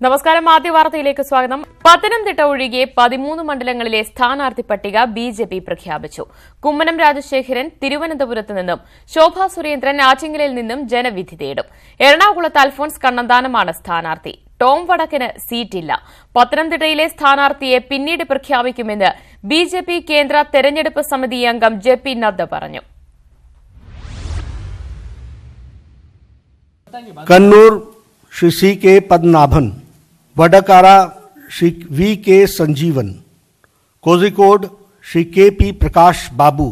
നമസ്കാരം. ആദ്യ വാർത്തയിലേക്ക് സ്വാഗതം. പത്തനംതിട്ട ഒഴികെ 13 മണ്ഡലങ്ങളിലെ സ്ഥാനാർത്ഥി പട്ടിക ബിജെപി പ്രഖ്യാപിച്ചു. കുമ്മനം രാജശേഖരൻ തിരുവനന്തപുരത്ത് നിന്നും, ശോഭാ സുരേന്ദ്രൻ ആറ്റിങ്ങലിൽ നിന്നും ജനവിധി തേടും. എറണാകുളത്ത് അൽഫോൺസ് കണ്ണന്താനമാണ് സ്ഥാനാർത്ഥി. ടോം വടക്കിന് സീറ്റില്ല. പത്തനംതിട്ടയിലെ സ്ഥാനാർത്ഥിയെ പിന്നീട് പ്രഖ്യാപിക്കുമെന്ന് ബിജെപി കേന്ദ്ര തെരഞ്ഞെടുപ്പ് സമിതി അംഗം ജെ.പി. നദ്ദ പറഞ്ഞു. कन्नूर श्री सी के पद्मनाभन, वडकारा श्री वी के संजीवन, कोझिकोड श्री के पी प्रकाश बाबू.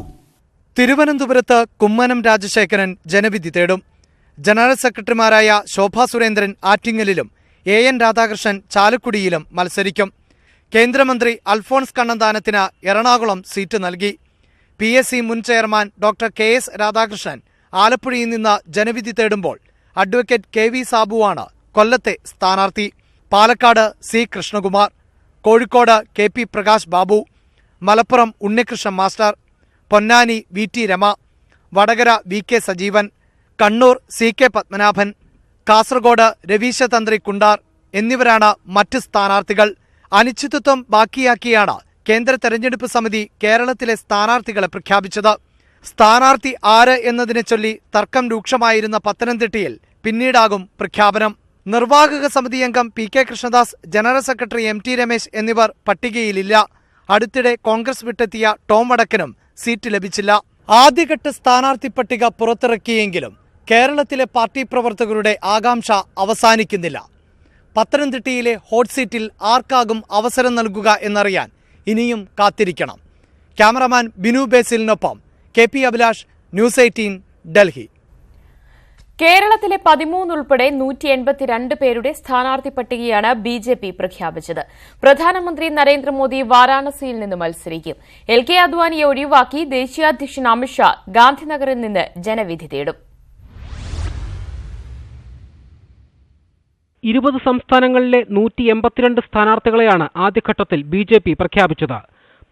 തിരുവനന്തപുരത്ത് കുമ്മനം രാജശേഖരൻ ജനവിധി തേടും. ജനറൽ സെക്രട്ടറിമാരായ ശോഭാ സുരേന്ദ്രൻ ആറ്റിങ്ങലിലും എൻ രാധാകൃഷ്ണൻ ചാലക്കുടിയിലും മത്സരിക്കും. കേന്ദ്രമന്ത്രി അൽഫോൺസ് കണ്ണന്താനത്തിന് എറണാകുളം സീറ്റ് നൽകി. PSC മുൻ ചെയർമാൻ ഡോക്ടർ KS രാധാകൃഷ്ണൻ ആലപ്പുഴയിൽ നിന്ന് ജനവിധി തേടുമ്പോൾ അഡ്വക്കേറ്റ് KV സാബുവാണ് കൊല്ലത്തെ സ്ഥാനാർത്ഥി. Palakkad C Krishnakumar, Kozhikode KP Prakash Babu, Malappuram Unnikrishnan master, Ponnani VT Rama, Vadakara VK Sajeevan, Kannur CK Padmanabhan, Kasaragod Raveeshathanthri Kundar എന്നിവരാണ് മറ്റ് സ്ഥാനാർത്ഥികൾ. അനിശ്ചിതത്വം ബാക്കിയാക്കിയാണ് കേന്ദ്ര തെരഞ്ഞെടുപ്പ് സമിതി കേരളത്തിലെ സ്ഥാനാർത്ഥികളെ പ്രഖ്യാപിച്ചത്. സ്ഥാനാർത്ഥി ആര് എന്നതിനെ ചൊല്ലി തർക്കം രൂക്ഷമായിരുന്ന പത്തനംതിട്ടയിൽ പിന്നീടാകും പ്രഖ്യാപനം. നിർവാഹക സമിതി അംഗം PK Krishnadas, general secretary MT Ramesh എന്നിവർ പട്ടികയിലില്ല. അടുത്തിടെ കോൺഗ്രസ് വിട്ടെത്തിയ ടോം വടക്കനും സീറ്റ് ലഭിച്ചില്ല. ആദ്യഘട്ട സ്ഥാനാർത്ഥി പട്ടിക പുറത്തിറക്കിയെങ്കിലും കേരളത്തിലെ പാർട്ടി പ്രവർത്തകരുടെ ആകാംക്ഷ അവസാനിക്കുന്നില്ല. പത്തനംതിട്ടയിലെ ഹോട്ട് സീറ്റിൽ ആർക്കാകും അവസരം നൽകുക എന്നറിയാൻ ഇനിയും കാത്തിരിക്കണം. ക്യാമറമാൻ ബിനു ബേസിലിനൊപ്പം KP അഭിലാഷ്, ന്യൂസ് 18, ഡൽഹി. കേരളത്തിലെ 13 ഉൾപ്പെടെ 182 പേരുടെ സ്ഥാനാർത്ഥി പട്ടികയാണ് ബിജെപി പ്രഖ്യാപിച്ചത്. പ്രധാനമന്ത്രി നരേന്ദ്രമോദി വാരാണസിയിൽ നിന്ന് മത്സരിക്കും. LK അദ്വാനിയെ ഒഴിവാക്കി ദേശീയാധ്യക്ഷൻ അമിത്ഷാ ഗാന്ധിനഗറിൽ നിന്ന് ജനവിധി തേടും. 20 സംസ്ഥാനങ്ങളിലെ 182 സ്ഥാനാർത്ഥികളെയാണ് ആദ്യഘട്ടത്തിൽ ബിജെപി പ്രഖ്യാപിച്ചത്.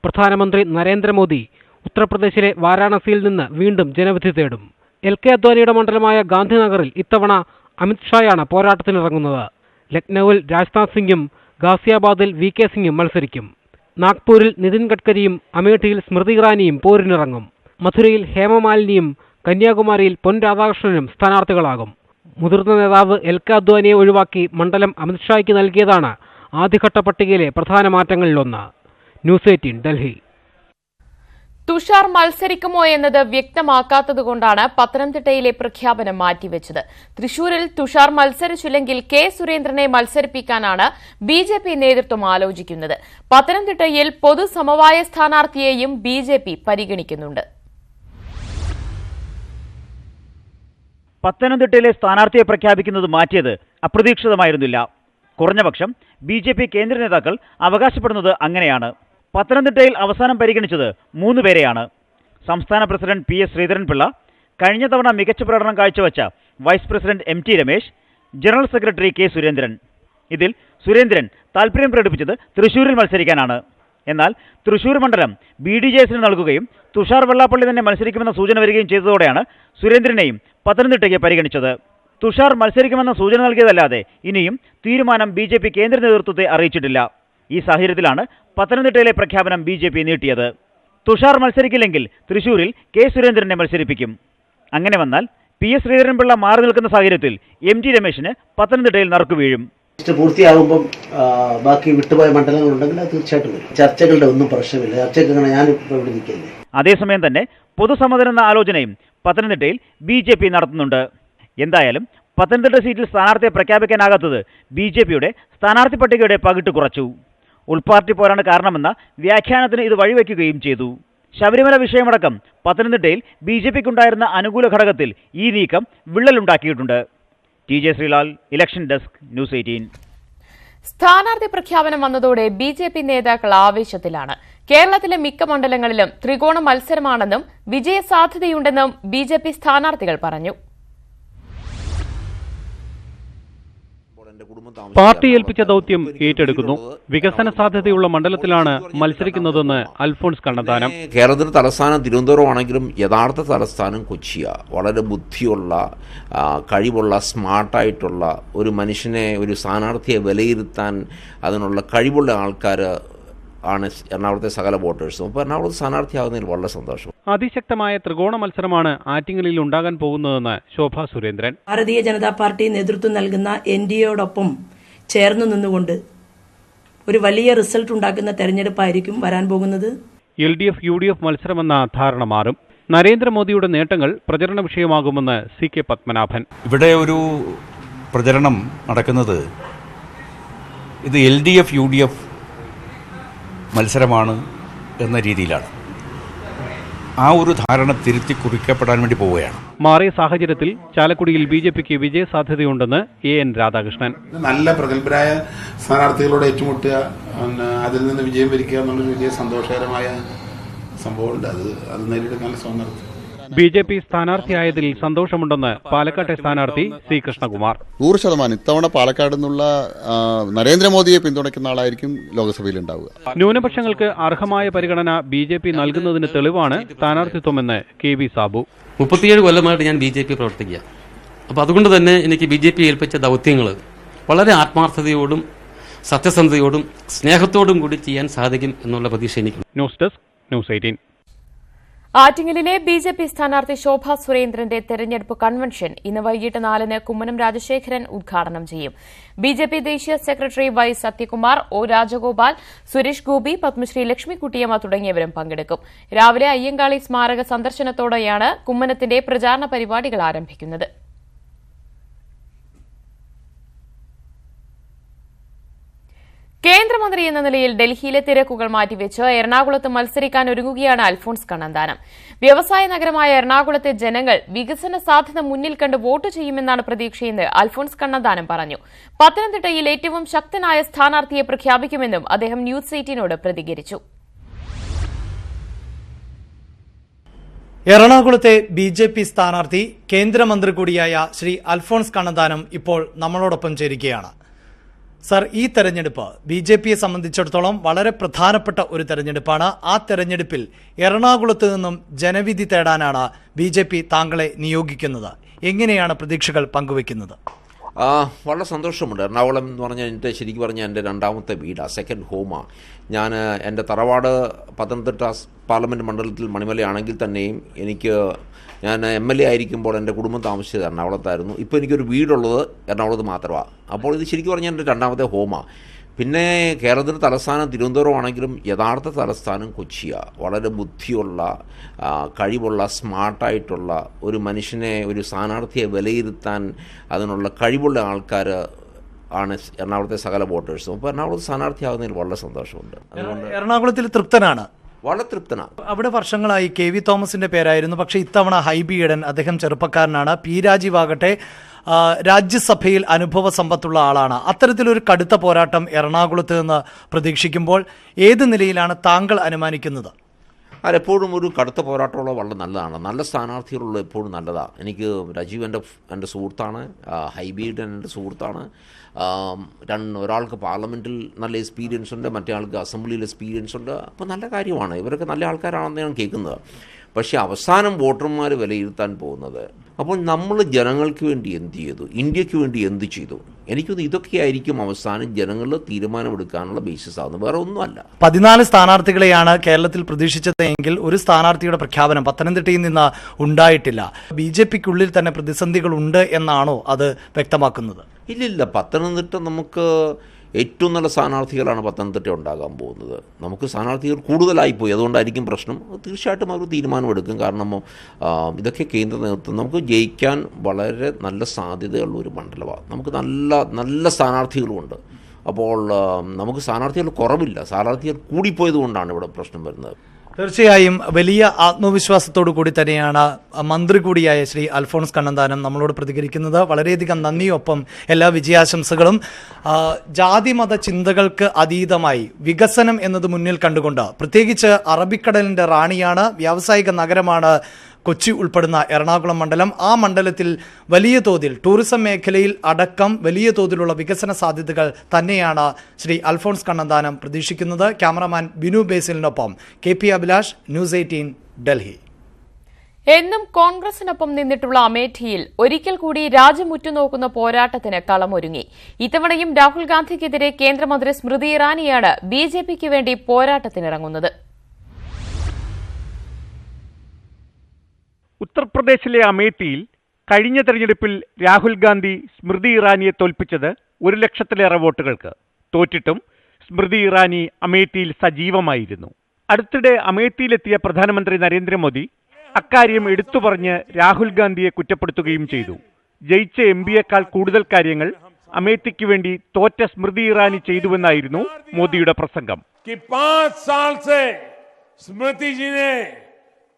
പ്രധാനമന്ത്രി നരേന്ദ്രമോദി ഉത്തർപ്രദേശിലെ വാരാണസിയിൽ നിന്ന് വീണ്ടും ജനവിധി തേടും. LK അദ്വാനിയുടെ മണ്ഡലമായ ഗാന്ധിനഗറിൽ ഇത്തവണ അമിത്ഷായാണ് പോരാട്ടത്തിനിറങ്ങുന്നത്. ലക്നൌവിൽ രാജ്നാഥ് സിംഗും ഗാസിയാബാദിൽ VK സിംഗും മത്സരിക്കും. നാഗ്പൂരിൽ നിതിൻ ഗഡ്കരിയും അമേഠിയിൽ സ്മൃതി ഇറാനിയും പോരിനിറങ്ങും. മഥുരയിൽ ഹേമമാലിനിയും കന്യാകുമാരിയിൽ പൊൻ രാധാകൃഷ്ണനും സ്ഥാനാർത്ഥികളാകും. മുതിർന്ന നേതാവ് LK അദ്വാനിയെ ഒഴിവാക്കി മണ്ഡലം അമിത്ഷായ്ക്ക് നൽകിയതാണ് ആദ്യഘട്ട പട്ടികയിലെ പ്രധാന മാറ്റങ്ങളിലൊന്ന്. ന്യൂസ് 18, ഡൽഹി. തുഷാർ മത്സരിക്കുമോ എന്നത് വ്യക്തമാക്കാത്തതുകൊണ്ടാണ് പത്തനംതിട്ടയിലെ പ്രഖ്യാപനം മാറ്റിവെച്ചത്. തൃശൂരിൽ തുഷാർ മത്സരിച്ചില്ലെങ്കിൽ K സുരേന്ദ്രനെ മത്സരിപ്പിക്കാനാണ് ബിജെപി നേതൃത്വം ആലോചിക്കുന്നത്. പത്തനംതിട്ടയിൽ പൊതുസമവായ സ്ഥാനാർത്ഥിയെയും ബിജെപി പരിഗണിക്കുന്നുണ്ട്. പത്തനംതിട്ടയിലെ സ്ഥാനാർത്ഥിയെ പ്രഖ്യാപിക്കുന്നത് മാറ്റിയത് അപ്രതീക്ഷിതമായിരുന്നില്ല. കുറഞ്ഞപക്ഷം ബിജെപി കേന്ദ്ര നേതാക്കൾ അവകാശപ്പെടുന്നത് അങ്ങനെയാണ്. പത്തനംതിട്ടയിൽ അവസാനം പരിഗണിച്ചത് 3 പേരെയാണ്. സംസ്ഥാന പ്രസിഡന്റ് PS ശ്രീധരൻപിള്ള, കഴിഞ്ഞ തവണ മികച്ച പ്രകടനം കാഴ്ചവെച്ച vice president MT Ramesh, general secretary K Surendran. ഇതിൽ സുരേന്ദ്രൻ താൽപര്യം പ്രകടിപ്പിച്ചത് തൃശൂരിൽ മത്സരിക്കാനാണ്. എന്നാൽ തൃശൂർ മണ്ഡലം BDJSന് നൽകുകയും തുഷാർ വെള്ളാപ്പള്ളി തന്നെ മത്സരിക്കുമെന്ന സൂചന വരികയും ചെയ്തതോടെയാണ് സുരേന്ദ്രനെയും പത്തനംതിട്ടയ്ക്ക് പരിഗണിച്ചത്. തുഷാർ മത്സരിക്കുമെന്ന സൂചന നൽകിയതല്ലാതെ ഇനിയും തീരുമാനം BJP കേന്ദ്ര നേതൃത്വത്തെ അറിയിച്ചിട്ടില്ല. ഈ സാഹചര്യത്തിലാണ് പത്തനംതിട്ടയിലെ പ്രഖ്യാപനം BJP നീട്ടിയത്. തുഷാർ മത്സരിക്കില്ലെങ്കിൽ തൃശൂരിൽ K സുരേന്ദ്രനെ മത്സരിപ്പിക്കും. അങ്ങനെ വന്നാൽ PS ശ്രീധരൻപിള്ള മാറി നിൽക്കുന്ന സാഹചര്യത്തിൽ MT രമേശിന് പത്തനംതിട്ടയിൽ നറുക്കു വീഴും. പൂർത്തിയാകുമ്പം ബാക്കി വിട്ടുപോയ മണ്ഡലങ്ങളുണ്ടെങ്കിൽ അത് തീർച്ചയായിട്ടും വരും. ചർച്ചകളുടെ ഒന്നും പ്രശ്നമില്ല. ചർച്ചയ്ക്ക് ഞാനിപ്പോൾ ഇവിടെ നിൽക്കില്ലേ. അതേസമയം തന്നെ പൊതുസമ്മതം എന്ന ആലോചനയും പത്തനംതിട്ടയിൽ BJP നടത്തുന്നുണ്ട്. എന്തായാലും പത്തനംതിട്ട സീറ്റിൽ സ്ഥാനാർത്ഥിയെ പ്രഖ്യാപിക്കാനാകാത്തത് BJPയുടെ സ്ഥാനാർത്ഥി പട്ടികയുടെ പകിട്ട് കുറച്ചു. ഉൾപാർട്ടി പോരാണ് കാരണമെന്ന വ്യാഖ്യാനത്തിന് ഇത് വഴിവെക്കുകയും ചെയ്തു. ശബരിമല വിഷയമടക്കം പത്തനംതിട്ടയിൽ BJPക്കുണ്ടായിരുന്ന അനുകൂല ഘടകത്തിൽ ഈ നീക്കം വിള്ളലുണ്ടാക്കിയിട്ടുണ്ട്. TJ Sreelal, election desk, news 18. സ്ഥാനാർത്ഥി പ്രഖ്യാപനം വന്നതോടെ ബിജെപി നേതാക്കൾ ആവേശത്തിലാണ്. കേരളത്തിലെ മിക്ക മണ്ഡലങ്ങളിലും ത്രികോണ മത്സരമാണെന്നും വിജയസാധ്യതയുണ്ടെന്നും ബിജെപി സ്ഥാനാർത്ഥികൾ പറഞ്ഞു. പാർട്ടി ഏൽപ്പിച്ച ദൗത്യം ഏറ്റെടുക്കുന്നു. വികസന സാധ്യതയുള്ള മണ്ഡലത്തിലാണ് മത്സരിക്കുന്നതെന്ന് അൽഫോൺസ് കണ്ണന്താനം. കേരളത്തിന്റെ തലസ്ഥാനം തിരുവനന്തപുരമാണെങ്കിലും യഥാർത്ഥ തലസ്ഥാനം കൊച്ചിയാണ്. വളരെ ബുദ്ധിയുള്ള, കഴിവുള്ള, സ്മാർട്ടായിട്ടുള്ള ഒരു മനുഷ്യനെ, ഒരു സ്ഥാനാർത്ഥിയെ വിലയിരുത്താൻ അതിനുള്ള കഴിവുള്ള ആൾക്കാർ ആണ് എറണാകുളത്തെ സകല വോട്ടേഴ്സും. അപ്പോൾ എറണാകുളത്ത് സ്ഥാനാർത്ഥിയാകുന്നതിൽ വളരെ സന്തോഷം. അതിശക്തമായ ത്രികോണ മത്സരമാണ് ആറ്റിങ്ങലിൽ ഉണ്ടാകാൻ പോകുന്നതെന്ന് ശോഭാ സുരേന്ദ്രൻ. ഭാരതീയ ജനതാ പാർട്ടി നേതൃത്വം നൽകുന്ന NDAയോടൊപ്പം ചേർന്ന് നിന്നുകൊണ്ട് ഒരു വലിയ റിസൾട്ട് ഉണ്ടാക്കുന്ന തെരഞ്ഞെടുപ്പായിരിക്കും വരാൻ പോകുന്നത്. LDF UDF മത്സരമെന്ന ധാരണ മാറും. നരേന്ദ്രമോദിയുടെ നേട്ടങ്ങൾ പ്രചരണ വിഷയമാകുമെന്ന് CK പത്മനാഭൻ. ഇവിടെ ഒരു പ്രചരണം നടക്കുന്നത് ഇത് LDF UDF മത്സരമാണ് എന്ന രീതിയിലാണ്. ആ ഒരു ധാരണ തിരുത്തി കുറിക്കപ്പെടാൻ വേണ്ടി പോവുകയാണ്. മാറിയ സാഹചര്യത്തിൽ ചാലക്കുടിയിൽ BJPക്ക് വിജയ സാധ്യതയുണ്ടെന്ന് AN രാധാകൃഷ്ണൻ. നല്ല പ്രഗത്ഭരായ സ്ഥാനാർത്ഥികളോട് ഏറ്റുമുട്ടുക, അതിൽ നിന്ന് വിജയം വരിക്കുക എന്നുള്ളൊരു വലിയ സന്തോഷകരമായ സംഭവമുണ്ട്. അത് നേരിടുന്ന സ്ഥാനാർത്ഥി BJP സ്ഥാനാർത്ഥിയായതിൽ സന്തോഷമുണ്ടെന്ന് പാലക്കാട്ടെ സ്ഥാനാർത്ഥി C കൃഷ്ണകുമാർ. 100% ഇത്തവണ പാലക്കാട് നിന്നുള്ള നരേന്ദ്രമോദിയെ പിന്തുണയ്ക്കുന്ന ആളായിരിക്കും ലോക്സഭയിൽ ഉണ്ടാവുക. ന്യൂനപക്ഷങ്ങൾക്ക് അർഹമായ പരിഗണന BJP നൽകുന്നതിന് തെളിവാണ് സ്ഥാനാർത്ഥിത്വമെന്ന് KB സാബു. 37 കൊല്ലമായിട്ട് ഞാൻ BJP പ്രവർത്തിക്കുക. അപ്പോൾ അതുകൊണ്ട് തന്നെ എനിക്ക് BJP ഏൽപ്പിച്ച ദൗത്യങ്ങൾ വളരെ ആത്മാർത്ഥതയോടും സത്യസന്ധതയോടും സ്നേഹത്തോടും കൂടി ചെയ്യാൻ സാധിക്കും എന്നുള്ള പ്രതീക്ഷ എനിക്ക്. News desk news 18. ആറ്റിങ്ങലിലെ BJP സ്ഥാനാർത്ഥി ശോഭാ സുരേന്ദ്രന്റെ തെരഞ്ഞെടുപ്പ് കൺവെൻഷൻ ഇന്ന് വൈകിട്ട് 4-ന് കുമ്മനം രാജശേഖരൻ ഉദ്ഘാടനം ചെയ്യും. BJP ദേശീയ secretary Y Satyakumar, O Rajagopal, Suresh Gopi, Padmashri Lakshmikuttyamma തുടങ്ങിയവരും പങ്കെടുക്കും. രാവിലെ അയ്യങ്കാളി സ്മാരക സന്ദർശനത്തോടെയാണ് കുമ്മനത്തിന്റെ പ്രചാരണ പരിപാടികൾ ആരംഭിക്കുന്നത്. കേന്ദ്രമന്ത്രി എന്ന നിലയിൽ ഡൽഹിയിലെ തിരക്കുകൾ മാറ്റിവെച്ച് എറണാകുളത്ത് മത്സരിക്കാൻ ഒരുങ്ങുകയാണ് അൽഫോൺസ് കണ്ണന്താനം. വ്യവസായ നഗരമായ എറണാകുളത്തെ ജനങ്ങൾ വികസന സാധ്യത മുന്നിൽ കണ്ട് വോട്ട് ചെയ്യുമെന്നാണ് പ്രതീക്ഷയെന്ന് അൽഫോൺസ് കണ്ണന്താനം പറഞ്ഞു. പത്തനംതിട്ടയിൽ ഏറ്റവും ശക്തനായ സ്ഥാനാർത്ഥിയെ പ്രഖ്യാപിക്കുമെന്നും അദ്ദേഹം ന്യൂസ് 18നോട് പ്രതികരിച്ചു. എറണാകുളത്തെ BJP സ്ഥാനാർത്ഥി കേന്ദ്രമന്ത്രി കൂടിയായ ശ്രീ അൽഫോൺസ് കണ്ണന്താനം ഇപ്പോൾ നമ്മളോടൊപ്പം ചേരുകയാണ്. സർ, ഈ തെരഞ്ഞെടുപ്പ് BJPയെ സംബന്ധിച്ചിടത്തോളം വളരെ പ്രധാനപ്പെട്ട ഒരു തെരഞ്ഞെടുപ്പാണ്. ആ തെരഞ്ഞെടുപ്പിൽ എറണാകുളത്ത് നിന്നും ജനവിധി തേടാനാണ് BJP താങ്കളെ നിയോഗിക്കുന്നത്. എങ്ങനെയാണ് പ്രതീക്ഷകൾ പങ്കുവെക്കുന്നത്? വളരെ സന്തോഷമുണ്ട്. എറണാകുളം എന്ന് പറഞ്ഞാൽ ശരിക്കും പറഞ്ഞാൽ എൻ്റെ രണ്ടാമത്തെ വീടാണ്, സെക്കൻഡ് ഹോമാണ്. ഞാൻ എൻ്റെ തറവാട് പത്തനംതിട്ട പാർലമെൻറ്റ് മണ്ഡലത്തിൽ മണിമലയാണെങ്കിൽ തന്നെയും ഞാൻ MLA ആയിരിക്കുമ്പോൾ എൻ്റെ കുടുംബം താമസിച്ചത് എറണാകുളത്തായിരുന്നു. ഇപ്പോൾ എനിക്കൊരു വീടുള്ളത് എറണാകുളത്ത് മാത്രമാണ്. അപ്പോൾ ഇത് ശരിക്കും പറഞ്ഞാൽ എൻ്റെ രണ്ടാമത്തെ ഹോമാണ്. പിന്നെ കേരളത്തിൻ്റെ തലസ്ഥാനം തിരുവനന്തപുരമാണെങ്കിലും യഥാർത്ഥ തലസ്ഥാനം കൊച്ചിയാണ്. വളരെ ബുദ്ധിയുള്ള, കഴിവുള്ള, സ്മാർട്ടായിട്ടുള്ള ഒരു മനുഷ്യനെ, ഒരു സ്ഥാനാർത്ഥിയെ വിലയിരുത്താൻ അതിനുള്ള കഴിവുള്ള ആൾക്കാർ ആണ് എറണാകുളത്തെ സകല വോട്ടേഴ്സും. അപ്പോൾ എറണാകുളത്ത് സ്ഥാനാർത്ഥിയാകുന്നതിൽ വളരെ സന്തോഷമുണ്ട്. അതുകൊണ്ട് എറണാകുളത്തിൽ തൃപ്തനാണ്? വളരെ തൃപ്തനാണ്. അവിടെ വർഷങ്ങളായി KV തോമസിന്റെ പേരായിരുന്നു. പക്ഷേ ഇത്തവണ ഹൈബി ഈഡൻ, അദ്ദേഹം ചെറുപ്പക്കാരനാണ്. P രാജീവ് ആകട്ടെ രാജ്യസഭയിൽ അനുഭവ സമ്പത്തുള്ള ആളാണ്. അത്തരത്തിലൊരു കടുത്ത പോരാട്ടം എറണാകുളത്ത് നിന്ന് പ്രതീക്ഷിക്കുമ്പോൾ ഏത് നിലയിലാണ് താങ്കൾ അനുമാനിക്കുന്നത്? അതെപ്പോഴും ഒരു കടുത്ത പോരാട്ടമുള്ള വളരെ നല്ലതാണ്. നല്ല സ്ഥാനാർത്ഥികളുള്ള എപ്പോഴും നല്ലതാണ്. എനിക്ക് രാജീവ് എൻ്റെ സുഹൃത്താണ്, ഹൈബീഡൻ എൻ്റെ സുഹൃത്താണ്. ഒരാൾക്ക് പാർലമെൻറ്റിൽ നല്ല എക്സ്പീരിയൻസ് ഉണ്ട്, മറ്റേ ആൾക്ക് അസംബ്ലിയിൽ എക്സ്പീരിയൻസ് ഉണ്ട്. അപ്പോൾ നല്ല കാര്യമാണ്. ഇവരൊക്കെ നല്ല ആൾക്കാരാണെന്ന് ഞാൻ കേൾക്കുന്നത്. പക്ഷേ അവസാനം വോട്ടർമാർ വിലയിരുത്താൻ പോകുന്നത്, അപ്പോൾ നമ്മൾ ജനങ്ങൾക്ക് വേണ്ടി എന്ത് ചെയ്തു, ഇന്ത്യക്ക് വേണ്ടി എന്ത് ചെയ്തു, എനിക്കൊന്ന് ഇതൊക്കെയായിരിക്കും അവസാനം ജനങ്ങൾ തീരുമാനമെടുക്കാനുള്ള ബേസിസ് ആവുന്നത്, വേറെ ഒന്നുമല്ല. 14 സ്ഥാനാർത്ഥികളെയാണ് കേരളത്തിൽ പ്രതീക്ഷിച്ചത് എങ്കിൽ ഒരു സ്ഥാനാർത്ഥിയുടെ പ്രഖ്യാപനം പത്തനംതിട്ടയിൽ നിന്ന് ഉണ്ടായിട്ടില്ല. BJPക്കുള്ളിൽ തന്നെ പ്രതിസന്ധികൾ ഉണ്ട് എന്നാണോ അത് വ്യക്തമാക്കുന്നത്? ഇല്ലില്ല, പത്തനംതിട്ട നമുക്ക് ഏറ്റവും നല്ല സ്ഥാനാർത്ഥികളാണ് പത്തനംതിട്ട ഉണ്ടാകാൻ പോകുന്നത്. നമുക്ക് സ്ഥാനാർത്ഥികൾ കൂടുതലായിപ്പോയി, അതുകൊണ്ടായിരിക്കും പ്രശ്നം. തീർച്ചയായിട്ടും അവർ തീരുമാനമെടുക്കും. കാരണം ഇതൊക്കെ കേന്ദ്ര നേതൃത്വം, നമുക്ക് ജയിക്കാൻ വളരെ നല്ല സാധ്യതയുള്ള ഒരു മണ്ഡലമാണ്. നമുക്ക് നല്ല സ്ഥാനാർത്ഥികളുമുണ്ട്. അപ്പോൾ നമുക്ക് സ്ഥാനാർത്ഥികൾ കുറവില്ല, സ്ഥാനാർത്ഥികൾ കൂടിപ്പോയത് കൊണ്ടാണ് ഇവിടെ പ്രശ്നം വരുന്നത്. തീർച്ചയായും വലിയ ആത്മവിശ്വാസത്തോടു കൂടി തന്നെയാണ് മന്ത്രി കൂടിയായ ശ്രീ അൽഫോൺസ് കണ്ണന്താനം നമ്മളോട് പ്രതികരിക്കുന്നത്. വളരെയധികം നന്ദിയൊപ്പം എല്ലാ വിജയാശംസകളും. ജാതിമത ചിന്തകൾക്ക് അതീതമായി വികസനം എന്നത് മുന്നിൽ കണ്ടുകൊണ്ട്, പ്രത്യേകിച്ച് അറബിക്കടലിൻ്റെ റാണിയാണ്, വ്യാവസായിക നഗരമാണ് കൊച്ചി ഉൾപ്പെടുന്ന എറണാകുളം മണ്ഡലം. ആ മണ്ഡലത്തിൽ വലിയ തോതിൽ ടൂറിസം മേഖലയിൽ അടക്കം വലിയ തോതിലുള്ള വികസന സാധ്യതകൾ തന്നെയാണ് ശ്രീ അൽഫോൺസ് കണ്ണന്താനം പ്രതീക്ഷിക്കുന്നത്. ക്യാമറമാൻ ബിനു ബേസിലിനൊപ്പം KP അഭിലാഷ്, ന്യൂസ് 18, ഡൽഹി. എന്നും കോൺഗ്രസിനൊപ്പം നിന്നിട്ടുള്ള അമേഠിയിൽ ഒരിക്കൽ കൂടി രാജ്യം ഉറ്റുനോക്കുന്ന പോരാട്ടത്തിന് കളമൊരുങ്ങി. ഇത്തവണയും രാഹുൽ ഗാന്ധിക്കെതിരെ കേന്ദ്രമന്ത്രി സ്മൃതി ഇറാനിയാണ് BJPക്ക് വേണ്ടി പോരാട്ടത്തിനിറങ്ങുന്നത്. ഉത്തർപ്രദേശിലെ അമേഠിയിൽ കഴിഞ്ഞ തെരഞ്ഞെടുപ്പിൽ രാഹുൽ ഗാന്ധി സ്മൃതി ഇറാനിയെ തോൽപ്പിച്ചത് 1 ലക്ഷത്തിലേറെ വോട്ടുകൾക്ക്. തോറ്റിട്ടും സ്മൃതി ഇറാനി അമേഠിയിൽ സജീവമായിരുന്നു. അടുത്തിടെ അമേഠിയിലെത്തിയ പ്രധാനമന്ത്രി നരേന്ദ്രമോദി അക്കാര്യം എടുത്തു പറഞ്ഞ് രാഹുൽ ഗാന്ധിയെ കുറ്റപ്പെടുത്തുകയും ചെയ്തു. ജയിച്ച MPയേക്കാൾ കൂടുതൽ കാര്യങ്ങൾ അമേഠിക്ക് വേണ്ടി തോറ്റ സ്മൃതി ഇറാനി ചെയ്തുവെന്നായിരുന്നു മോദിയുടെ പ്രസംഗം. 5 साल से स्मृति जी ने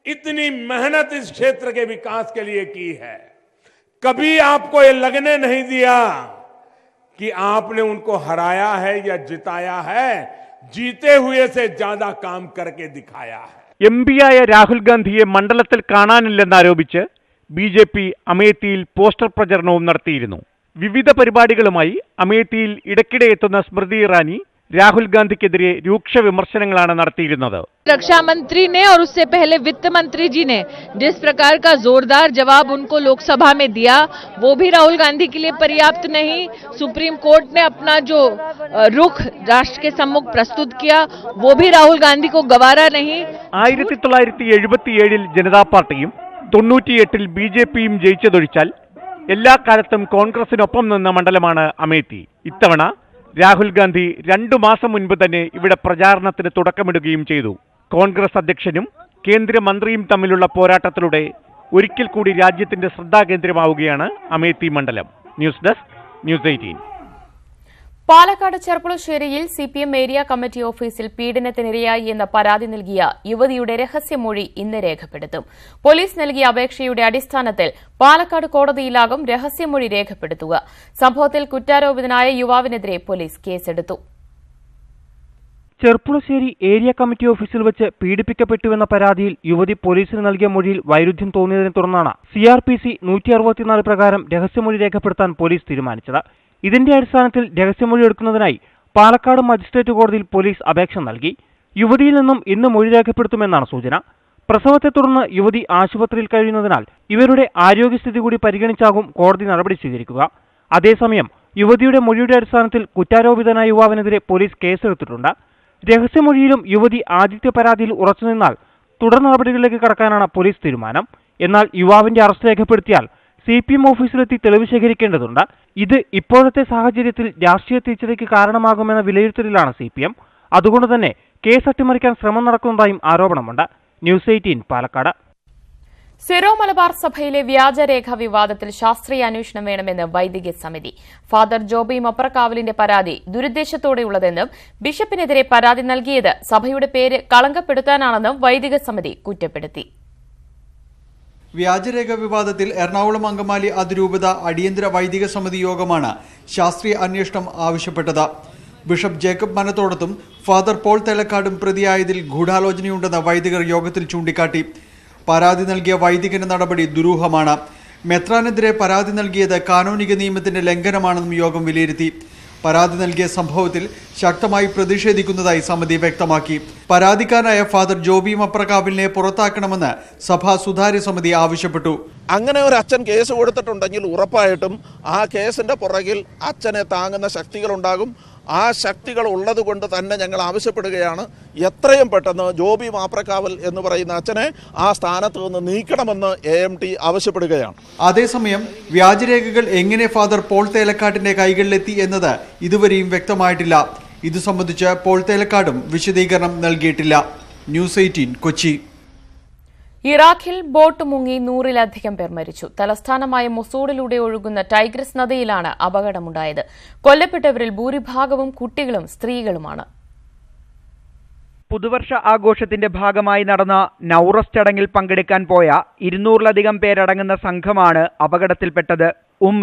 इतनी मेहनत इस क्षेत्र के विकास के लिए की है. कभी आपको ये लगने नहीं दिया कि आपने उनको हराया है या जिताया है. जीते हुए से ज्यादा काम करके दिखाया है. MPയായ രാഹുൽ ഗാന്ധിയെ മണ്ഡലത്തിൽ കാണാനില്ലെന്നാരോപിച്ച് BJP അമേഠിയിൽ പോസ്റ്റർ പ്രചരണവും നടത്തിയിരുന്നു. വിവിധ പരിപാടികളുമായി അമേഠിയിൽ ഇടയ്ക്കിടെ എത്തുന്ന സ്മൃതി ഇറാനി രാഹുൽ ഗാന്ധിക്കെതിരെ രൂക്ഷ വിമർശനങ്ങളാണ് നടത്തിയിരുന്നത്. रक्षा मंत्री ने और उससे पहले वित्त मंत्री जी ने जिस प्रकार का जोरदार जवाब उनको लोकसभा में दिया वो भी राहुल गांधी के लिए पर्याप्त नहीं. सुप्रीम कोर्ट ने अपना जो रुख राष्ट्र के सम्मुख प्रस्तुत किया वो भी राहुल गांधी को गवारा नहीं. 1977 ജനതാ പാർട്ടിയും 98 BJPയും ജയിച്ചതൊഴിച്ചാൽ എല്ലാ കാലത്തും കോൺഗ്രസിനൊപ്പം നിന്ന മണ്ഡലമാണ് അമേഠി. ഇത്തവണ രാഹുൽ ഗാന്ധി 2 മാസം മുൻപ് തന്നെ ഇവിടെ പ്രചാരണത്തിന് തുടക്കമിടുകയും ചെയ്തു. കോൺഗ്രസ് അധ്യക്ഷനും കേന്ദ്രമന്ത്രിയും തമ്മിലുള്ള പോരാട്ടത്തിലൂടെ ഒരിക്കൽ കൂടി രാജ്യത്തിന്റെ ശ്രദ്ധാകേന്ദ്രമാവുകയാണ് അമേഠി മണ്ഡലം. News desk, news 18. പാലക്കാട് ചെർപ്പുളശ്ശേരിയിൽ CPM ഏരിയ കമ്മിറ്റി ഓഫീസിൽ പീഡനത്തിനിരയായി എന്ന പരാതി നൽകിയ യുവതിയുടെ രഹസ്യമൊഴി ഇന്ന് രേഖപ്പെടുത്തും. പോലീസ് നൽകിയ അപേക്ഷയുടെ അടിസ്ഥാനത്തിൽ പാലക്കാട് കോടതിയിലാകും രഹസ്യമൊഴി രേഖപ്പെടുത്തുക. സംഭവത്തിൽ കുറ്റാരോപിതനായ യുവാവിനെതിരെ പോലീസ് കേസെടുത്തു. ചെർപ്പുളശ്ശേരി ഏരിയ കമ്മിറ്റി ഓഫീസിൽ വെച്ച് പീഡിപ്പിക്കപ്പെട്ടുവെന്ന പരാതിയിൽ യുവതി പോലീസിന് നൽകിയ മൊഴിയിൽ വൈരുദ്ധ്യം തോന്നിയതിനെ തുടർന്നാണ് CRPC 164 പ്രകാരം രഹസ്യമൊഴി രേഖപ്പെടുത്താൻ പോലീസ് തീരുമാനിച്ചത്. ഇതിന്റെ അടിസ്ഥാനത്തിൽ രഹസ്യമൊഴി എടുക്കുന്നതിനായി പാലക്കാട് മജിസ്ട്രേറ്റ് കോടതിയിൽ പോലീസ് അപേക്ഷ നൽകി. യുവതിയിൽ നിന്നും ഇന്ന് മൊഴി രേഖപ്പെടുത്തുമെന്നാണ് സൂചന. പ്രസവത്തെ തുടർന്ന് യുവതി ആശുപത്രിയിൽ കഴിയുന്നതിനാൽ ഇവരുടെ ആരോഗ്യസ്ഥിതി കൂടി പരിഗണിച്ചാകും കോടതി നടപടി സ്വീകരിക്കുക. അതേസമയം യുവതിയുടെ മൊഴിയുടെ അടിസ്ഥാനത്തിൽ കുറ്റാരോപിതനായ യുവാവിനെതിരെ പോലീസ് കേസെടുത്തിട്ടുണ്ട്. രഹസ്യമൊഴിയിലും യുവതി ആദ്യത്തെ പരാതിയിൽ ഉറച്ചുനിന്നാൽ തുടർ നടപടികളിലേക്ക് കടക്കാനാണ് പോലീസ് തീരുമാനം. എന്നാൽ യുവാവിന്റെ അറസ്റ്റ് രേഖപ്പെടുത്തിയാൽ CPM ഓഫീസിലെത്തി തെളിവ് ശേഖരിക്കേണ്ടതുണ്ട്. ഇത് ഇപ്പോഴത്തെ സാഹചര്യത്തിൽ രാഷ്ട്രീയ തീച്ചതയ്ക്ക് കാരണമാകുമെന്ന വിലയിരുത്തലിലാണ് CPM. അതുകൊണ്ട് തന്നെ കേസ് അട്ടിമറിക്കാൻ ശ്രമം നടക്കുന്നതായും ആരോപണമുണ്ട്. ന്യൂസ് 18 പാലക്കാട്. സിറോ മലബാർ സഭയിലെ വ്യാജരേഖ വിവാദത്തിൽ ശാസ്ത്രീയ അന്വേഷണം വേണമെന്ന് വൈദിക സമിതി. ഫാദർ ജോബി മപ്രക്കാവലിന്റെ പരാതി ദുരുദ്ദേശത്തോടെയുള്ളതെന്നും ബിഷപ്പിനെതിരെ പരാതി നൽകിയത് സഭയുടെ പേര് കളങ്കപ്പെടുത്താനാണെന്നും വൈദിക സമിതി കുറ്റപ്പെടുത്തി. വ്യാജരേഖ വിവാദത്തിൽ എറണാകുളം അങ്കമാലി അതിരൂപത അടിയന്തര വൈദിക സമിതി യോഗമാണ് ശാസ്ത്രീയ അന്വേഷണം ആവശ്യപ്പെട്ടത്. ബിഷപ്പ് ജേക്കബ് മനത്തോടത്തും ഫാദർ പോൾ തേലക്കാടും പ്രതിയായതിൽ ഗൂഢാലോചനയുണ്ടെന്ന് വൈദികർ യോഗത്തിൽ ചൂണ്ടിക്കാട്ടി. പരാതി നൽകിയ വൈദികന്റെ നടപടി ദുരൂഹമാണ്. മെത്രാനെതിരെ പരാതി നൽകിയത് കാനോനിക നിയമത്തിന്റെ ലംഘനമാണെന്നും യോഗം വിലയിരുത്തി. പരാതി നൽകിയ സംഭവത്തിൽ ശക്തമായി പ്രതിഷേധിക്കുന്നതായി സമിതി വ്യക്തമാക്കി. പരാതിക്കാരനായ ഫാദർ ജോബി മപ്രക്കാവിലിനെ പുറത്താക്കണമെന്ന് സഭാ സുതാര്യ സമിതി ആവശ്യപ്പെട്ടു. അങ്ങനെ ഒരു അച്ഛൻ കേസ് കൊടുത്തിട്ടുണ്ടെങ്കിൽ ഉറപ്പായിട്ടും ആ കേസിന്റെ പുറകിൽ അച്ഛനെ താങ്ങുന്ന ശക്തികളുണ്ടാകും. ആ ശക്തികൾ ഉള്ളത് കൊണ്ട് തന്നെ ഞങ്ങൾ ആവശ്യപ്പെടുകയാണ്, എത്രയും പെട്ടെന്ന് ജോബി മാപ്രക്കാവൽ എന്ന് പറയുന്ന അച്ഛനെ ആ സ്ഥാനത്ത് നിന്ന് നീക്കണമെന്ന് AMT ആവശ്യപ്പെടുകയാണ്. അതേസമയം വ്യാജരേഖകൾ എങ്ങനെ ഫാദർ പോൾ തേലക്കാട്ടിന്റെ കൈകളിലെത്തി എന്നത് ഇതുവരെയും വ്യക്തമായിട്ടില്ല. ഇതു സംബന്ധിച്ച് പോൾ തേലക്കാടും വിശദീകരണം നൽകിയിട്ടില്ല. ന്യൂസ് 18 കൊച്ചി. ഇറാഖിൽ ബോട്ട് മുങ്ങി 100-ലധികം പേർ മരിച്ചു. തലസ്ഥാനമായ മൊസൂളിലൂടെ ഒഴുകുന്ന ടൈഗ്രിസ് നദിയിലാണ് അപകടമുണ്ടായത്. കൊല്ലപ്പെട്ടവരിൽ ഭൂരിഭാഗവും കുട്ടികളും സ്ത്രീകളുമാണ്. പുതുവർഷ ആഘോഷത്തിന്റെ ഭാഗമായി നടന്ന നൌറസ് ചടങ്ങിൽ പങ്കെടുക്കാൻ പോയ 200-ലധികം പേരടങ്ങുന്ന സംഘമാണ് അപകടത്തിൽപ്പെട്ടത്.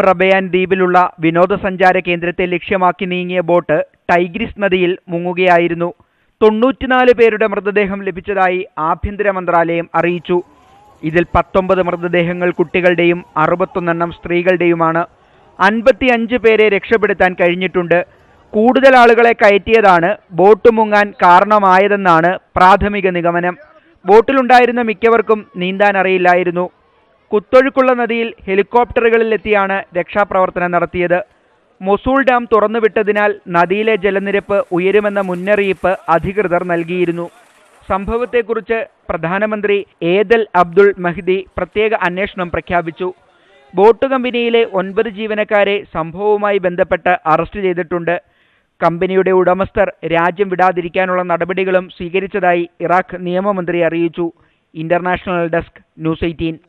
റബയാൻ ദ്വീപിലുള്ള വിനോദസഞ്ചാര കേന്ദ്രത്തെ ലക്ഷ്യമാക്കി നീങ്ങിയ ബോട്ട് ടൈഗ്രിസ് നദിയിൽ മുങ്ങുകയായിരുന്നു. 94 പേരുടെ മൃതദേഹം ലഭിച്ചതായി ആഭ്യന്തര മന്ത്രാലയം അറിയിച്ചു. ഇതിൽ 19 മൃതദേഹങ്ങൾ കുട്ടികളുടെയും 61 സ്ത്രീകളുടെയുമാണ്. 55 പേരെ രക്ഷപ്പെടുത്താൻ കഴിഞ്ഞിട്ടുണ്ട്. കൂടുതൽ ആളുകളെ കയറ്റിയതാണ് ബോട്ട് മുങ്ങാൻ കാരണമായതെന്നാണ് പ്രാഥമിക നിഗമനം. ബോട്ടിലുണ്ടായിരുന്ന മിക്കവർക്കും നീന്താൻ അറിയില്ലായിരുന്നു. കുത്തൊഴുക്കുള്ള നദിയിൽ ഹെലികോപ്റ്ററുകളിലെത്തിയാണ് രക്ഷാപ്രവർത്തനം നടത്തിയത്. മൊസൂൾ ഡാം തുറന്നുവിട്ടതിനാൽ നദിയിലെ ജലനിരപ്പ് ഉയരുമെന്ന മുന്നറിയിപ്പ് അധികൃതർ നൽകിയിരുന്നു. സംഭവത്തെക്കുറിച്ച് പ്രധാനമന്ത്രി ഏദൽ അബ്ദുൾ മഹ്ദി പ്രത്യേക അന്വേഷണം പ്രഖ്യാപിച്ചു. ബോട്ട് കമ്പനിയിലെ 9 ജീവനക്കാരെ സംഭവവുമായി ബന്ധപ്പെട്ട് അറസ്റ്റ് ചെയ്തിട്ടുണ്ട്. കമ്പനിയുടെ ഉടമസ്ഥർ രാജ്യം വിടാതിരിക്കാനുള്ള നടപടികളും സ്വീകരിച്ചതായി ഇറാഖ് നിയമമന്ത്രി അറിയിച്ചു. International desk news 18.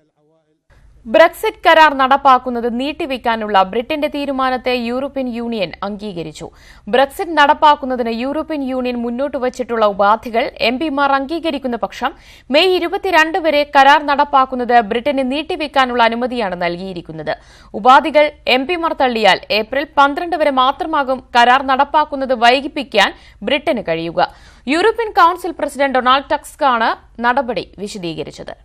ബ്രെക്സിറ്റ് കരാർ നടപ്പാക്കുന്നത് നീട്ടിവെക്കാനുള്ള ബ്രിട്ടന്റെ തീരുമാനത്തെ യൂറോപ്യൻ യൂണിയൻ അംഗീകരിച്ചു. ബ്രെക്സിറ്റ് നടപ്പാക്കുന്നതിന് യൂറോപ്യൻ യൂണിയൻ മുന്നോട്ട് വച്ചിട്ടുള്ള ഉപാധികൾ എംപിമാർ അംഗീകരിക്കുന്ന പക്ഷം മെയ് 22 വരെ കരാർ നടപ്പാക്കുന്നത് ബ്രിട്ടന് നീട്ടിവെക്കാനുള്ള അനുമതിയാണ് നൽകിയിരിക്കുന്നത്. ഉപാധികൾ എംപിമാർ തള്ളിയാൽ ഏപ്രിൽ 12 വരെ മാത്രമാകും കരാർ നടപ്പാക്കുന്നത് വൈകിപ്പിക്കാൻ ബ്രിട്ടന് കഴിയുക. യൂറോപ്യൻ കൌൺസിൽ പ്രസിഡന്റ് ഡൊണാൾഡ് ടസ്കാണ് നടപടി വിശദീകരിച്ചത്.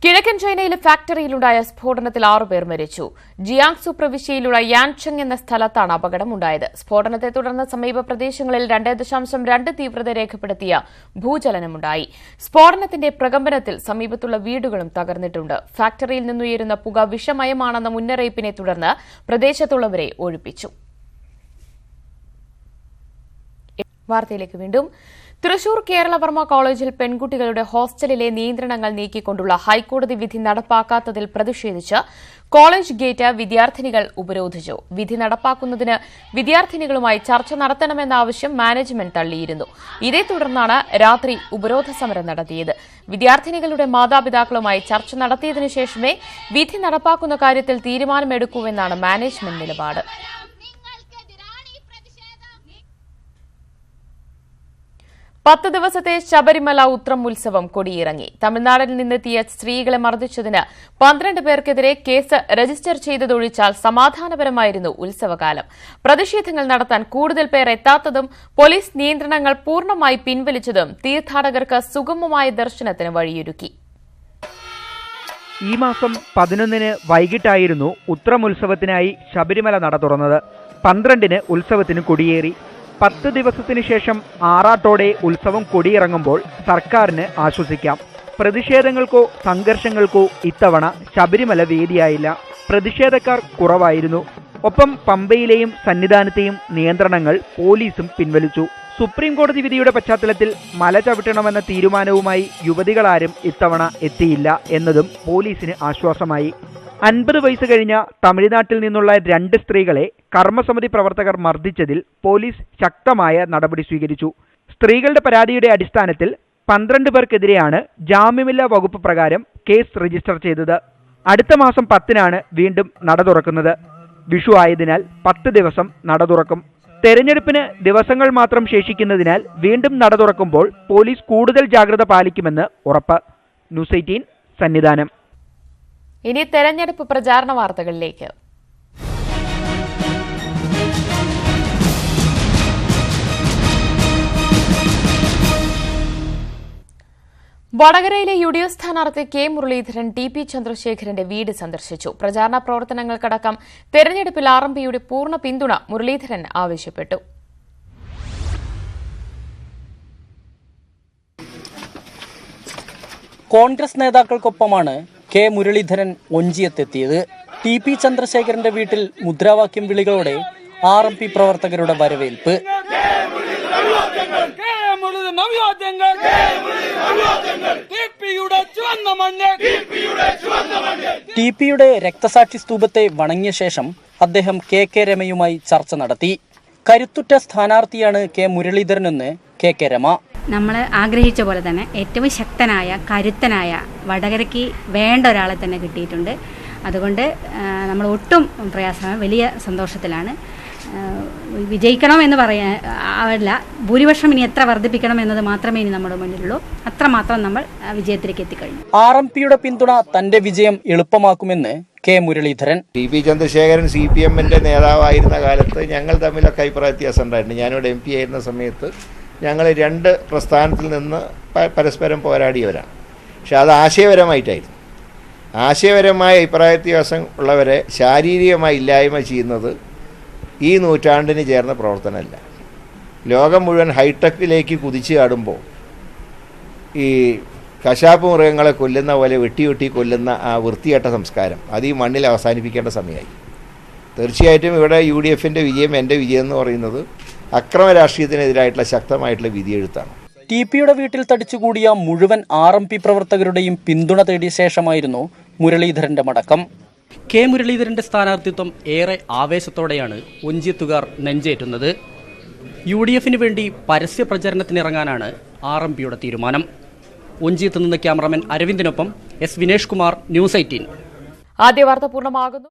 കിഴക്കൻ ചൈനയിലെ ഫാക്ടറിയിലുണ്ടായ സ്ഫോടനത്തിൽ 6 പേർ മരിച്ചു. ജിയാങ്സു പ്രവിശ്യയിലുള്ള യാൻചങ് എന്ന സ്ഥലത്താണ് അപകടമുണ്ടായത്. സ്ഫോടനത്തെ തുടർന്ന് സമീപ പ്രദേശങ്ങളിൽ 2.2 തീവ്രത രേഖപ്പെടുത്തിയ ഭൂചലനമുണ്ടായി. സ്ഫോടനത്തിന്റെ പ്രകമ്പനത്തിൽ സമീപത്തുള്ള വീടുകളും തകർന്നിട്ടുണ്ട്. ഫാക്ടറിയിൽ നിന്നുയരുന്ന പുക വിഷമയമാണെന്ന മുന്നറിയിപ്പിനെ തുടർന്ന് പ്രദേശത്തുള്ളവരെ ഒഴിപ്പിച്ചു. വാർത്തയിലേക്ക് വീണ്ടും. തൃശൂർ കേരളവർമ്മ കോളേജിൽ പെൺകുട്ടികളുടെ ഹോസ്റ്റലിലെ നിയന്ത്രണങ്ങൾ നീക്കിക്കൊണ്ടുള്ള ഹൈക്കോടതി വിധി നടപ്പാക്കാത്തതിൽ പ്രതിഷേധിച്ച് കോളേജ് ഗേറ്റ് വിദ്യാർത്ഥിനികൾ ഉപരോധിച്ചു. വിധി നടപ്പാക്കുന്നതിന് വിദ്യാർത്ഥിനികളുമായി ചർച്ച നടത്തണമെന്ന ആവശ്യം മാനേജ്മെന്റ് തള്ളിയിരുന്നു. ഇതേ തുടർന്നാണ് രാത്രി ഉപരോധ സമരം നടത്തിയത്. വിദ്യാർത്ഥിനികളുടെ മാതാപിതാക്കളുമായി ചർച്ച നടത്തിയതിനു ശേഷമേ വിധി നടപ്പാക്കുന്ന കാര്യത്തിൽ തീരുമാനമെടുക്കൂവെന്നാണ് മാനേജ്മെന്റ് നിലപാട്. 10 ദിവസത്തെ ശബരിമല ഉത്രം ഉത്സവം കൊടിയിറങ്ങി. തമിഴ്നാട്ടിൽ നിന്നെത്തിയ സ്ത്രീകളെ മർദ്ദിച്ചതിന് 12 പേർക്കെതിരെ കേസ് രജിസ്റ്റർ ചെയ്തതൊഴിച്ചാൽ സമാധാനപരമായിരുന്നു ഉത്സവകാലം. പ്രതിഷേധങ്ങൾ നടത്താൻ കൂടുതൽ പേർ എത്താത്തതും പോലീസ് നിയന്ത്രണങ്ങൾ പൂർണ്ണമായി പിൻവലിച്ചതും തീർത്ഥാടകർക്ക് സുഗമമായ ദർശനത്തിന് വഴിയൊരുക്കി. ഈ മാസം 11 വൈകിട്ടായിരുന്നു ഉത്രമുത്സവത്തിനായി ശബരിമല നട തുറന്നത്. 12 ഉത്സവത്തിന് കൊടിയേറി. 10 ദിവസത്തിന് ശേഷം ആറാട്ടോടെ ഉത്സവം കൊടിയിറങ്ങുമ്പോൾ സർക്കാരിന് ആശ്വസിക്കാം. പ്രതിഷേധങ്ങൾക്കോ സംഘർഷങ്ങൾക്കോ ഇത്തവണ ശബരിമല വേദിയായില്ല. പ്രതിഷേധക്കാർ കുറവായിരുന്നു. ഒപ്പം പമ്പയിലെയും സന്നിധാനത്തെയും നിയന്ത്രണങ്ങൾ പോലീസും പിൻവലിച്ചു. സുപ്രീം കോടതി വിധിയുടെ പശ്ചാത്തലത്തിൽ മല ചവിട്ടണമെന്ന തീരുമാനവുമായി യുവതികളാരും ഇത്തവണ എത്തിയില്ല എന്നതും പോലീസിന് ആശ്വാസമായി. 50 വയസ്സ് കഴിഞ്ഞ തമിഴ്നാട്ടിൽ നിന്നുള്ള 2 സ്ത്രീകളെ കർമ്മസമിതി പ്രവർത്തകർ മർദ്ദിച്ചതിൽ പോലീസ് ശക്തമായ നടപടി സ്വീകരിച്ചു. സ്ത്രീകളുടെ പരാതിയുടെ അടിസ്ഥാനത്തിൽ 12 പേർക്കെതിരെയാണ് ജാമ്യമില്ലാ വകുപ്പ് പ്രകാരം കേസ് രജിസ്റ്റർ ചെയ്തത്. അടുത്ത മാസം 10-നാണ് വീണ്ടും നട തുറക്കുന്നത്. വിഷു ആയതിനാൽ 10 ദിവസം നട തുറക്കും. തെരഞ്ഞെടുപ്പിന് ദിവസങ്ങൾ മാത്രം ശേഷിക്കുന്നതിനാൽ വീണ്ടും നട തുറക്കുമ്പോൾ പോലീസ് കൂടുതൽ ജാഗ്രത പാലിക്കുമെന്ന് ഉറപ്പ്. ന്യൂസ് 18 സന്നിധാനം. ഇനി തെരഞ്ഞെടുപ്പ് പ്രചാരണ വാർത്തകളിലേക്ക്. വടകരയിലെ യുഡിഎഫ് സ്ഥാനാർത്ഥി കെ മുരളീധരൻ ടി.പി. ചന്ദ്രശേഖരന്റെ വീട് സന്ദർശിച്ചു. പ്രചാരണ പ്രവർത്തനങ്ങൾക്കടക്കം തെരഞ്ഞെടുപ്പിൽ ആർ.എം.പിയുടെ പൂർണ്ണ പിന്തുണ മുരളീധരൻ ആവശ്യപ്പെട്ടു. കോൺഗ്രസ് നേതാക്കൾക്കൊപ്പമാണ് കെ മുരളീധരൻ ഒഞ്ചിയത്തെത്തിയത്. ടി.പി. ചന്ദ്രശേഖരന്റെ വീട്ടിൽ മുദ്രാവാക്യം വിളികളോടെ ആർ.എം.പി പ്രവർത്തകരുടെ വരവേൽപ്പ്. ടി.പിയുടെ രക്തസാക്ഷി സ്തൂപത്തെ വണങ്ങിയ ശേഷം അദ്ദേഹം കെ രമയുമായി ചർച്ച നടത്തി. കരുത്തുറ്റ സ്ഥാനാർത്ഥിയാണ് കെ മുരളീധരനെന്ന് കെ രമ. നമ്മൾ ആഗ്രഹിച്ച പോലെ തന്നെ ഏറ്റവും ശക്തനായ കരുത്തനായ വടകരയ്ക്ക് വേണ്ട ഒരാളെ തന്നെ കിട്ടിയിട്ടുണ്ട്. അതുകൊണ്ട് നമ്മൾ ഒട്ടും പ്രയാസമാണ്, വലിയ സന്തോഷത്തിലാണ്. വിജയിക്കണം എന്ന് പറയാനല്ല, ഭൂരിപക്ഷം ഇനി എത്ര വർദ്ധിപ്പിക്കണം എന്നത് മാത്രമേ ഇനി നമ്മുടെ മുന്നിലുള്ളൂ. അത്രമാത്രം നമ്മൾ വിജയത്തിലേക്ക് എത്തിക്കഴിഞ്ഞു. ആർ.എം.പിയുടെ പിന്തുണ തന്റെ വിജയം എളുപ്പമാക്കുമെന്ന് കെ മുരളീധരൻ. ടി.പി. ചന്ദ്രശേഖരൻ CPM-ന്റെ നേതാവായിരുന്ന കാലത്ത് ഞങ്ങൾ തമ്മിലൊക്കെ അഭിപ്രായ വ്യത്യാസം ഉണ്ടായിട്ടുണ്ട്. ഞാനിവിടെ MP ആയിരുന്ന സമയത്ത് ഞങ്ങൾ രണ്ട് പ്രസ്ഥാനത്തിൽ നിന്ന് പരസ്പരം പോരാടിയവരാണ്. പക്ഷെ അത് ആശയപരമായിട്ടായിരുന്നു. ആശയപരമായ അഭിപ്രായ വ്യത്യാസം ഉള്ളവരെ ശാരീരികമായി ഇല്ലായ്മ ചെയ്യുന്നത് ഈ നൂറ്റാണ്ടിന് ചേർന്ന പ്രവർത്തനമല്ല. ലോകം മുഴുവൻ ഹൈടെക്കിലേക്ക് കുതിച്ചു ചാടുമ്പോൾ ഈ കശാപ്പ് മൃഗങ്ങളെ കൊല്ലുന്ന പോലെ വെട്ടി വെട്ടി കൊല്ലുന്ന ആ വൃത്തികെട്ട സംസ്കാരം അത് ഈ മണ്ണിൽ അവസാനിപ്പിക്കേണ്ട സമയമായി. തീർച്ചയായിട്ടും ഇവിടെ UDFൻ്റെ വിജയം, എൻ്റെ വിജയം എന്ന് പറയുന്നത് അക്രമ രാഷ്ട്രീയത്തിനെതിരായിട്ടുള്ള ശക്തമായിട്ടുള്ള വിധിയെഴുത്താണ്. TPയുടെ വീട്ടിൽ തടിച്ചുകൂടിയ മുഴുവൻ RMP പ്രവർത്തകരുടെയും പിന്തുണ തേടിയ ശേഷമായിരുന്നു മുരളീധരന്റെ മടക്കം. കെ മുരളീധരന്റെ സ്ഥാനാർത്ഥിത്വം ഏറെ ആവേശത്തോടെയാണ് ഒഞ്ചിയത്തുകാർ നെഞ്ചേറ്റുന്നത്. UDFന് വേണ്ടി പരസ്യ പ്രചരണത്തിനിറങ്ങാനാണ് RMPയുടെ തീരുമാനം. ഒഞ്ചിയത്ത് നിന്ന് ക്യാമറമാൻ അരവിന്ദിനൊപ്പം S വിനേഷ് കുമാർ, ന്യൂസ് 18. ആദ്യ വാർത്ത പൂർണ്ണമാകുന്നു.